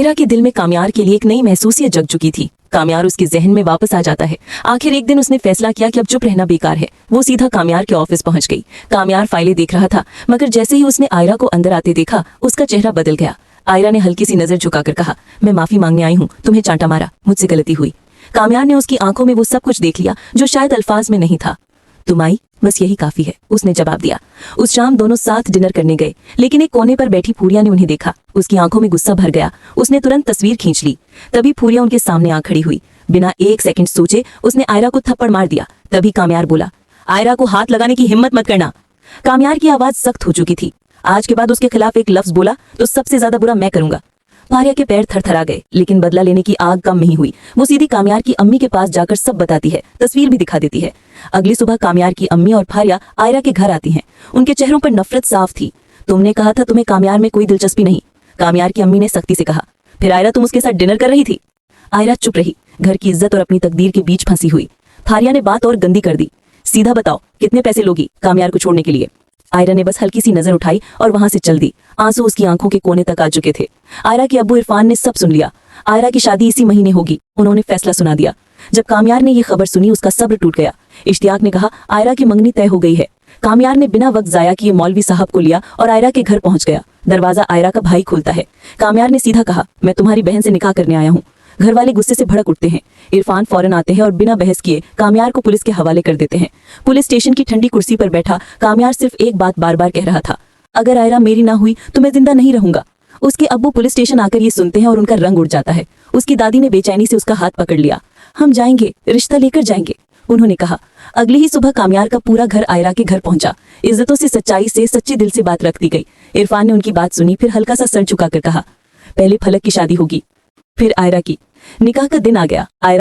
आयरा के दिल में काम्यार के लिए एक नई महसूसियत जग चुकी थी। काम्यार उसके जहन में वापस आ जाता है। आखिर एक दिन उसने फैसला किया कि अब चुप रहना बेकार है। वो सीधा काम्यार के ऑफिस पहुंच गई। काम्यार फाइलें देख रहा था, मगर जैसे ही उसने आयरा को अंदर आते देखा, उसका चेहरा बदल गया। आयरा ने हल्की सी नजर झुकाकर कहा, मैं माफी मांगने आई हूँ, तुम्हें चांटा मारा, मुझसे गलती हुई। काम्यार ने उसकी आंखों में वो सब कुछ देख लिया जो शायद अल्फाज में नहीं था। तुम आई, बस यही काफी है, उसने जवाब दिया। उस शाम दोनों साथ डिनर करने गए, लेकिन एक कोने पर बैठी फूरिया ने उन्हें देखा। उसकी आंखों में गुस्सा भर गया। उसने तुरंत तस्वीर खींच ली। तभी फूरिया उनके सामने आ खड़ी हुई। बिना एक सेकंड सोचे उसने आयरा को थप्पड़ मार दिया। तभी काम्यार बोला, आयरा को हाथ लगाने की हिम्मत मत करना। काम्यार की आवाज सख्त हो चुकी थी। आज के बाद उसके खिलाफ एक लफ्ज बोला तो सबसे ज्यादा बुरा मैं करूंगा। फारिया के पैर थरथरा गए, लेकिन बदला लेने की आग कम नहीं हुई। वो सीधी काम्यार की अम्मी के पास जाकर सब बताती है, तस्वीर भी दिखा देती है। अगली सुबह काम्यार की अम्मी और फारिया आयरा के घर आती हैं। उनके चेहरों पर नफरत साफ थी। तुमने कहा था तुम्हें काम्यार में कोई दिलचस्पी नहीं, काम्यार की अम्मी ने सख्ती से कहा। फिर आयरा तुम उसके साथ डिनर कर रही थी? आयरा चुप रही, घर की इज्जत और अपनी तकदीर के बीच फंसी हुई। फारिया ने बात और गंदी कर दी, सीधा बताओ कितने पैसे लोगी काम्यार को छोड़ने के लिए? आयरा ने बस हल्की सी नजर उठाई और वहां से चल दी। आंसू उसकी आंखों के कोने तक आ चुके थे। आयरा के अब्बू इरफान ने सब सुन लिया। आयरा की शादी इसी महीने होगी, उन्होंने फैसला सुना दिया। जब काम्यार ने यह खबर सुनी, उसका सब्र टूट गया। इश्तियाक ने कहा, आयरा की मंगनी तय हो गई है। काम्यार ने बिना वक्त जाया किए मौलवी साहब को लिया और आयरा के घर पहुंच गया। दरवाजा आयरा का भाई खोलता है। काम्यार ने सीधा कहा, मैं तुम्हारी बहन से निकाह करने आया हूँ। घर वाले गुस्से से भड़क उठते हैं। इरफान फौरन आते हैं और बिना बहस किए काम्यार को पुलिस के हवाले कर देते हैं। पुलिस स्टेशन की ठंडी कुर्सी पर बैठा काम्यार सिर्फ एक बात बार बार कह रहा था, अगर आयरा मेरी ना हुई तो मैं जिंदा नहीं रहूंगा। उसके अब्बू पुलिस स्टेशन आकर ये सुनते हैं और उनका रंग उड़ जाता है। उसकी दादी ने बेचैनी से उसका हाथ पकड़ लिया। हम जाएंगे, रिश्ता लेकर जाएंगे, उन्होंने कहा। अगली ही सुबह काम्यार का पूरा घर आयरा के घर पहुंचा। इज्जतों से, सच्चाई से, सच्चे दिल से बात रख दी गई। इरफान ने उनकी बात सुनी, फिर हल्का सा सर झुकाकर कहा, पहले फलक की शादी होगी, फिर आयरा की। निकाह का दिन आ गया। आयरा